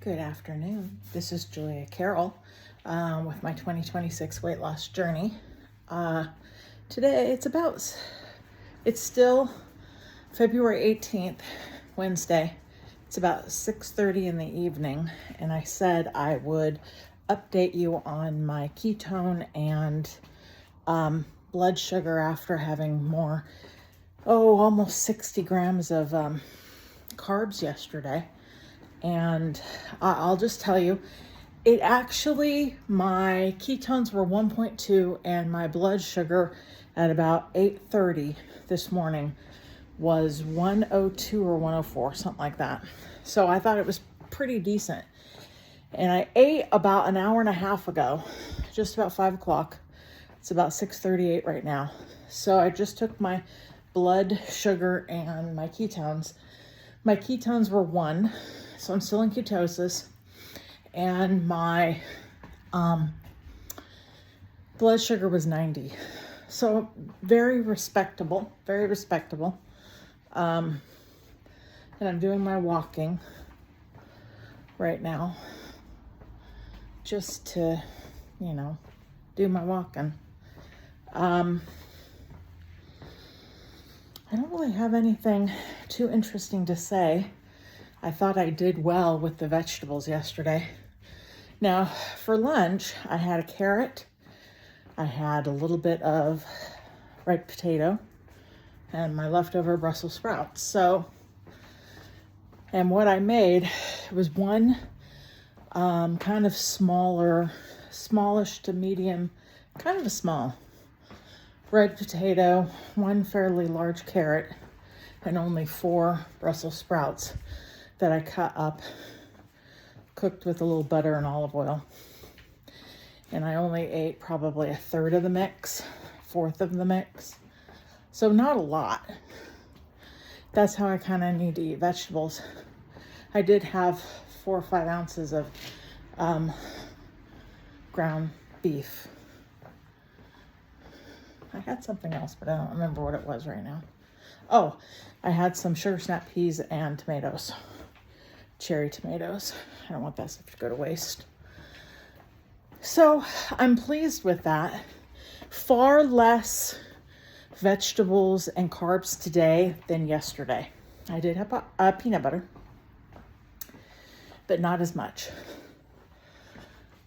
Good afternoon. This is Julia Carroll with my 2026 weight loss journey. Today it's still February 18th, Wednesday. It's about 6:30 in the evening, and I said I would update you on my ketone and blood sugar after having almost 60 grams of carbs yesterday. And I'll just tell you, my ketones were 1.2 and my blood sugar at about 8:30 this morning was 102 or 104, something like that. So I thought it was pretty decent. And I ate about an hour and a half ago, just about 5 o'clock. It's about 6:38 right now. So I just took my blood sugar and my ketones. My ketones were 1, so I'm still in ketosis, and my blood sugar was 90. So very respectable, very respectable. And I'm doing my walking right now just to, do my walking. I don't really have anything too interesting to say. I thought I did well with the vegetables yesterday. Now, for lunch, I had a carrot. I had a little bit of red potato and my leftover Brussels sprouts. And what I made was one kind of smallish to medium, kind of a small red potato, one fairly large carrot, and only 4 Brussels sprouts that I cut up, cooked with a little butter and olive oil. And I only ate probably 1/3 of the mix, 1/4 of the mix. So not a lot. That's how I kind of need to eat vegetables. I did have 4 or 5 ounces of ground beef. I had something else, but I don't remember what it was right now. Oh, I had some sugar snap peas and tomatoes, cherry tomatoes. I don't want that stuff to go to waste. So I'm pleased with that. Far less vegetables and carbs today than yesterday. I did have peanut butter, but not as much.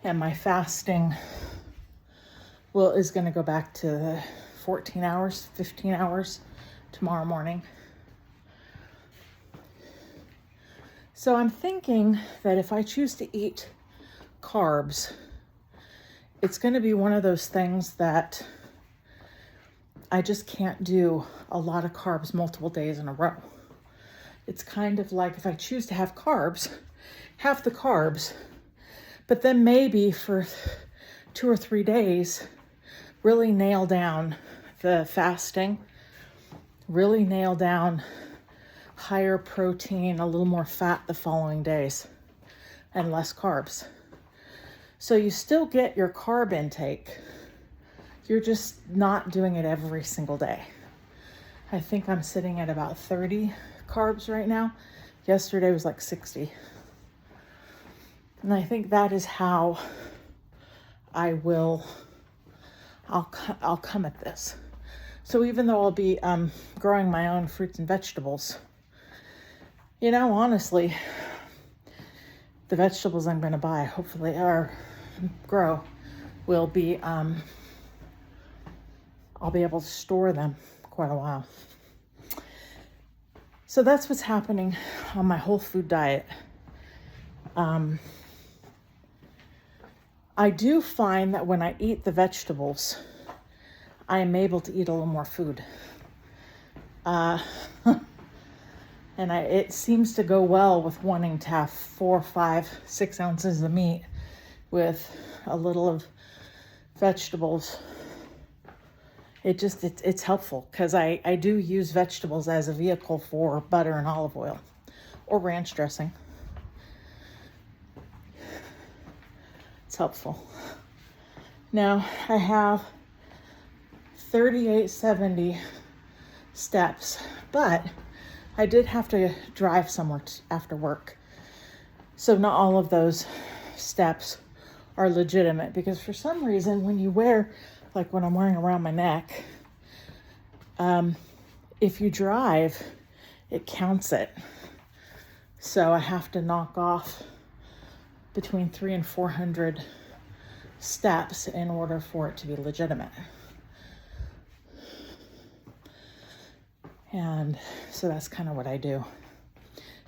And my fasting is going to go back to 14 hours, 15 hours tomorrow morning. So I'm thinking that if I choose to eat carbs, it's going to be one of those things that I just can't do a lot of carbs multiple days in a row. It's kind of like if I choose to have carbs, have the carbs, but then maybe for 2 or 3 days, really nail down the fasting, really nail down higher protein, a little more fat the following days, and less carbs. So you still get your carb intake. You're just not doing it every single day. I think I'm sitting at about 30 carbs right now. Yesterday was like 60. And I think that is how I'll come at this. So even though I'll be growing my own fruits and vegetables, honestly, the vegetables I'm going to buy, hopefully, or grow, will be, I'll be able to store them quite a while. So that's what's happening on my whole food diet. I do find that when I eat the vegetables, I am able to eat a little more food. And it seems to go well with wanting to have 4, 5, 6 ounces of meat with a little of vegetables. It's helpful because I do use vegetables as a vehicle for butter and olive oil or ranch dressing. It's helpful. Now I have 3870 steps, but I did have to drive somewhere after work. So not all of those steps are legitimate, because for some reason when you wear, like what I'm wearing around my neck, if you drive, it counts it. So I have to knock off between 300 and 400 steps in order for it to be legitimate. And so that's kind of what I do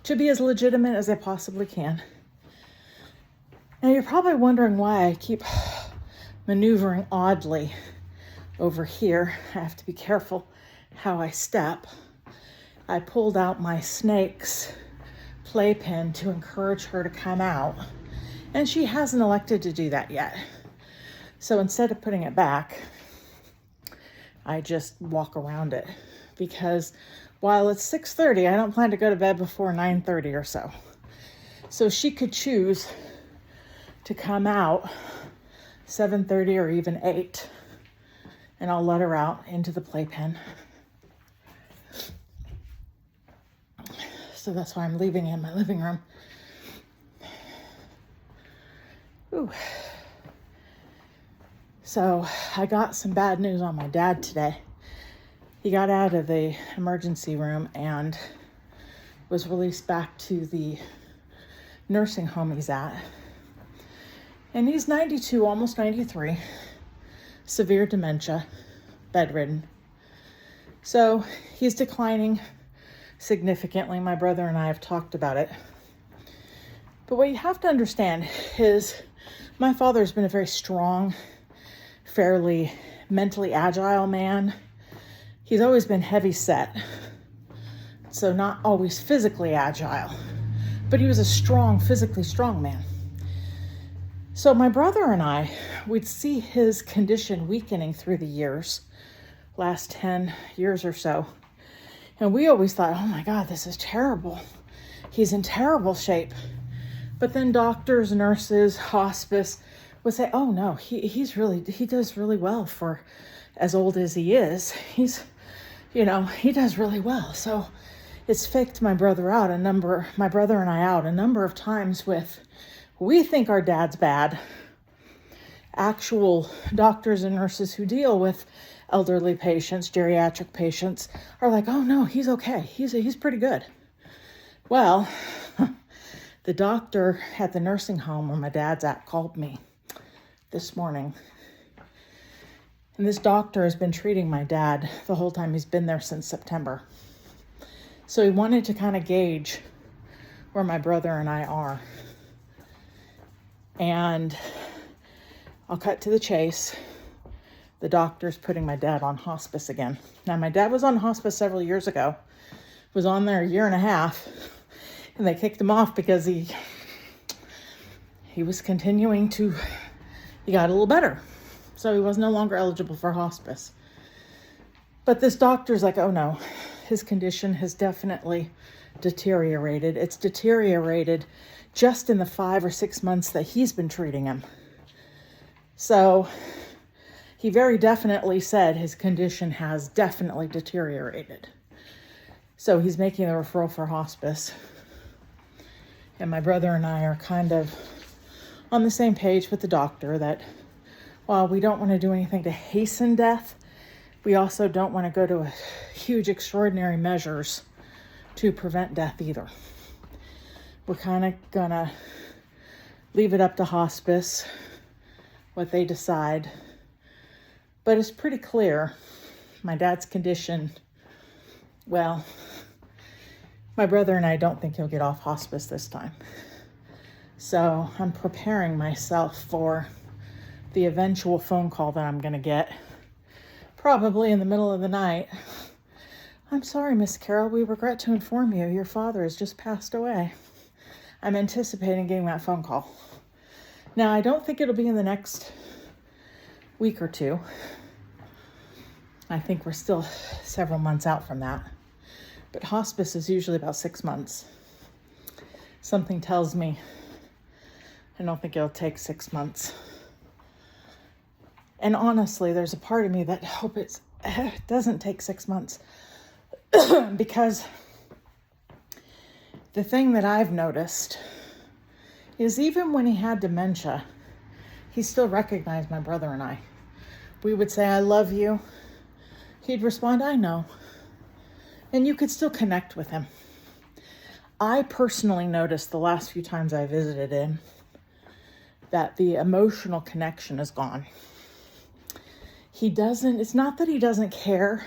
to be as legitimate as I possibly can. Now you're probably wondering why I keep maneuvering oddly over here. I have to be careful how I step. I pulled out my snake's playpen to encourage her to come out, and she hasn't elected to do that yet. So instead of putting it back, I just walk around it, because while it's 6:30, I don't plan to go to bed before 9:30 or so. So she could choose to come out 7:30 or even 8, and I'll let her out into the playpen. So that's why I'm leaving in my living room. Ooh. So I got some bad news on my dad today. He got out of the emergency room and was released back to the nursing home he's at. And he's 92, almost 93, severe dementia, bedridden. So he's declining significantly. My brother and I have talked about it. But what you have to understand is my father's been a very strong, fairly mentally agile man. He's always been heavy set, so not always physically agile, but he was a strong, physically strong man. So my brother and I would see his condition weakening through the years, last 10 years or so. And we always thought, oh my God, this is terrible. He's in terrible shape. But then doctors, nurses, hospice would say, oh no, he does really well for as old as he is. He does really well. So it's faked my brother and I out a number of times with, we think our dad's bad. Actual doctors and nurses who deal with elderly patients, geriatric patients, are like, oh no, he's okay. He's pretty good. Well, the doctor at the nursing home where my dad's at called me this morning. And this doctor has been treating my dad the whole time he's been there, since September. So he wanted to kind of gauge where my brother and I are. And I'll cut to the chase. The doctor's putting my dad on hospice again. Now, my dad was on hospice several years ago, was on there a year and a half, and they kicked him off because he was continuing to, he got a little better. So he was no longer eligible for hospice. But this doctor's like, oh no, his condition has definitely deteriorated. It's deteriorated just in the 5 or 6 months that he's been treating him. So he very definitely said his condition has definitely deteriorated. So he's making the referral for hospice. And my brother and I are kind of on the same page with the doctor that while we don't want to do anything to hasten death, we also don't want to go to huge, extraordinary measures to prevent death either. We're kind of gonna leave it up to hospice, what they decide. But it's pretty clear my dad's condition, well, my brother and I don't think he'll get off hospice this time. So I'm preparing myself for the eventual phone call that I'm going to get, probably in the middle of the night. I'm sorry, Miss Carol, we regret to inform you your father has just passed away. I'm anticipating getting that phone call. Now, I don't think it'll be in the next week or two. I think we're still several months out from that. But hospice is usually about 6 months. Something tells me I don't think it'll take 6 months. And honestly, there's a part of me that hope it doesn't take 6 months. Because the thing that I've noticed is even when he had dementia, he still recognized my brother and I. We would say, I love you. He'd respond, I know. And you could still connect with him. I personally noticed the last few times I visited him that the emotional connection is gone. It's not that he doesn't care.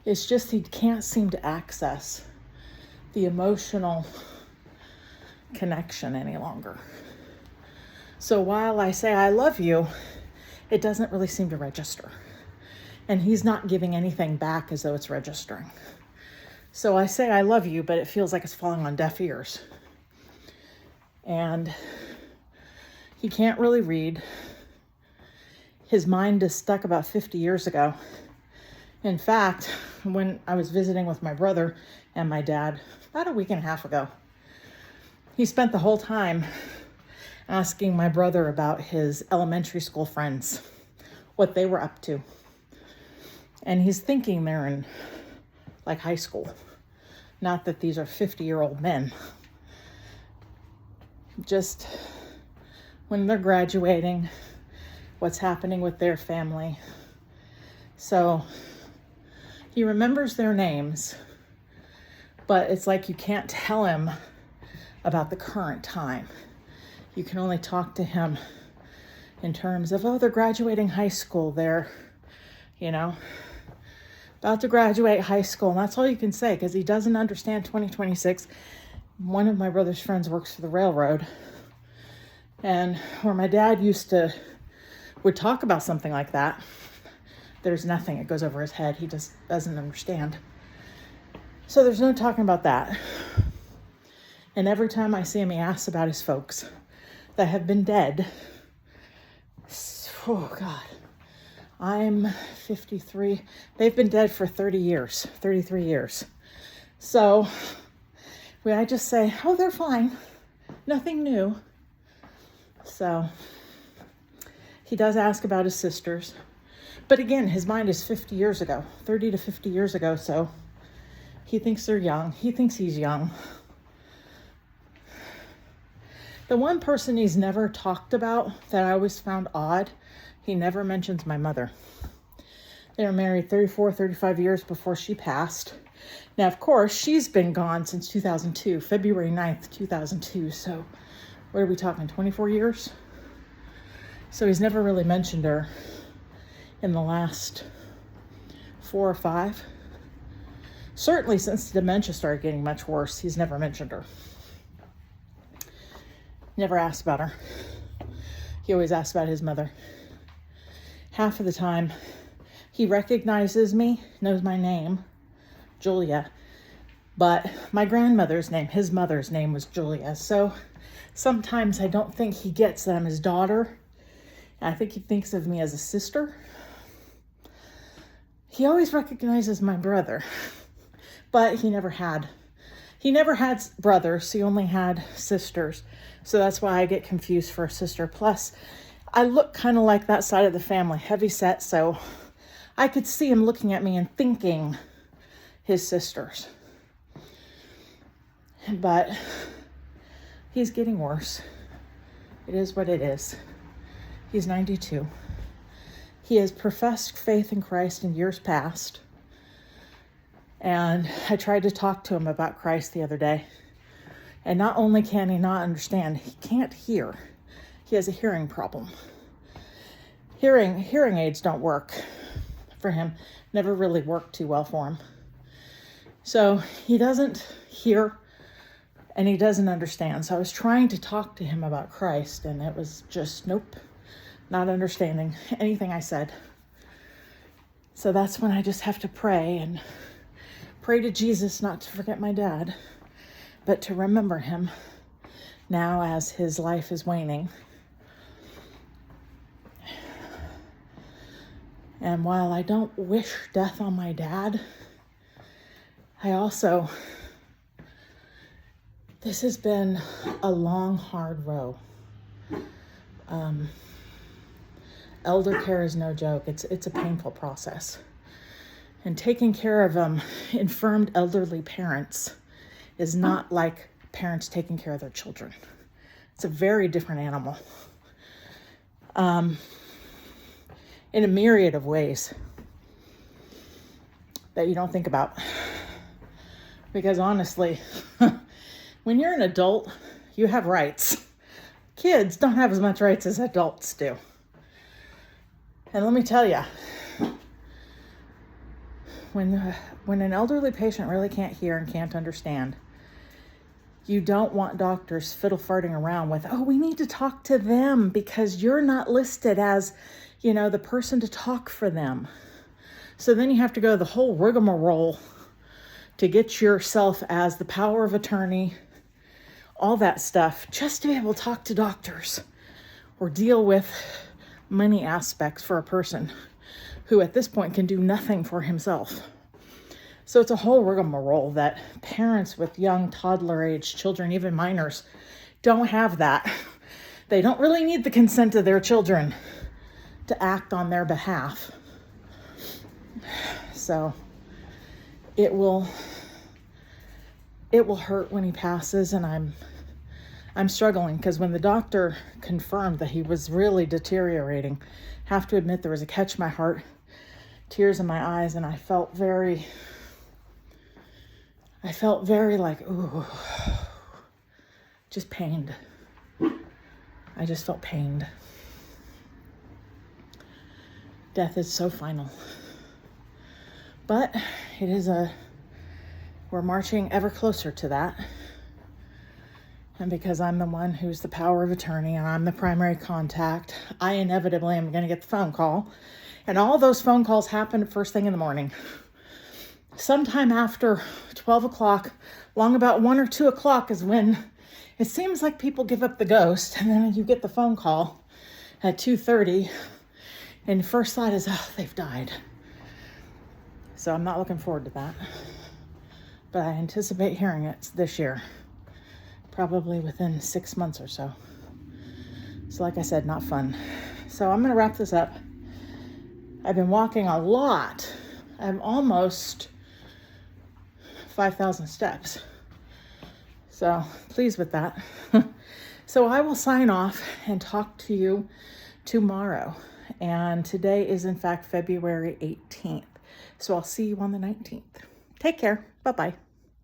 It's just he can't seem to access the emotional connection any longer. So while I say I love you, it doesn't really seem to register. And he's not giving anything back as though it's registering. So I say I love you, but it feels like it's falling on deaf ears. And he can't really read. His mind is stuck about 50 years ago. In fact, when I was visiting with my brother and my dad about a week and a half ago, he spent the whole time asking my brother about his elementary school friends, what they were up to. And he's thinking they're in like high school. Not that these are 50-year-old men. Just when they're graduating, what's happening with their family. So he remembers their names, but it's like you can't tell him about the current time. You can only talk to him in terms of, oh, they're graduating high school. They're, about to graduate high school. And that's all you can say because he doesn't understand 2026. One of my brother's friends works for the railroad. And where my dad would talk about something like that, there's nothing. It goes over his head. He just doesn't understand. So there's no talking about that. And every time I see him, he asks about his folks that have been dead. Oh, God. I'm 53. They've been dead for 33 years. So I just say, oh, they're fine. Nothing new. So he does ask about his sisters. But again, his mind is 50 years ago, 30 to 50 years ago. So he thinks they're young. He thinks he's young. The one person he's never talked about that I always found odd, he never mentions my mother. They were married 34, 35 years before she passed. Now, of course, she's been gone since 2002, February 9th, 2002. So what are we talking, 24 years? So he's never really mentioned her in the last 4 or 5. Certainly since the dementia started getting much worse, he's never mentioned her. Never asked about her. He always asked about his mother. Half of the time, he recognizes me, knows my name, Julia, but my grandmother's name, his mother's name was Julia. So sometimes I don't think he gets that I'm his daughter. I think he thinks of me as a sister. He always recognizes my brother, but he never had brothers. He only had sisters. So that's why I get confused for a sister. Plus, I look kind of like that side of the family, heavy set. So I could see him looking at me and thinking his sisters. But he's getting worse. It is what it is. He's 92. He has professed faith in Christ in years past. And I tried to talk to him about Christ the other day. And not only can he not understand, he can't hear. He has a hearing problem. Hearing aids don't work for him. Never really worked too well for him. So he doesn't hear and he doesn't understand. So I was trying to talk to him about Christ and it was just, nope, not understanding anything I said. So that's when I just have to pray to Jesus not to forget my dad, but to remember him now as his life is waning. And while I don't wish death on my dad, this has been a long, hard road. Elder care is no joke. It's a painful process. And taking care of infirmed elderly parents is not like parents taking care of their children. It's a very different animal. In a myriad of ways that you don't think about. Because honestly, when you're an adult, you have rights. Kids don't have as much rights as adults do. And let me tell you, when an elderly patient really can't hear and can't understand, you don't want doctors fiddle-farting around with, oh, we need to talk to them because you're not listed as, the person to talk for them. So then you have to go the whole rigmarole to get yourself as the power of attorney, all that stuff, just to be able to talk to doctors or deal with money aspects for a person who at this point can do nothing for himself. So it's a whole rigmarole that parents with young toddler-age children, even minors, don't have that. They don't really need the consent of their children to act on their behalf. So it will hurt when he passes, and I'm struggling because when the doctor confirmed that he was really deteriorating, have to admit there was a catch in my heart, tears in my eyes, and I felt very like, ooh, just pained. I just felt pained. Death is so final. But we're marching ever closer to that. And because I'm the one who's the power of attorney and I'm the primary contact, I inevitably am going to get the phone call. And all those phone calls happen first thing in the morning. Sometime after 12 o'clock, long about 1 or 2 o'clock is when it seems like people give up the ghost. And then you get the phone call at 2:30. And the first thought is, oh, they've died. So I'm not looking forward to that. But I anticipate hearing it this year. Probably within 6 months or so. So like I said, not fun. So I'm going to wrap this up. I've been walking a lot. I'm almost 5,000 steps. So pleased with that. So I will sign off and talk to you tomorrow. And today is in fact February 18th. So I'll see you on the 19th. Take care. Bye-bye.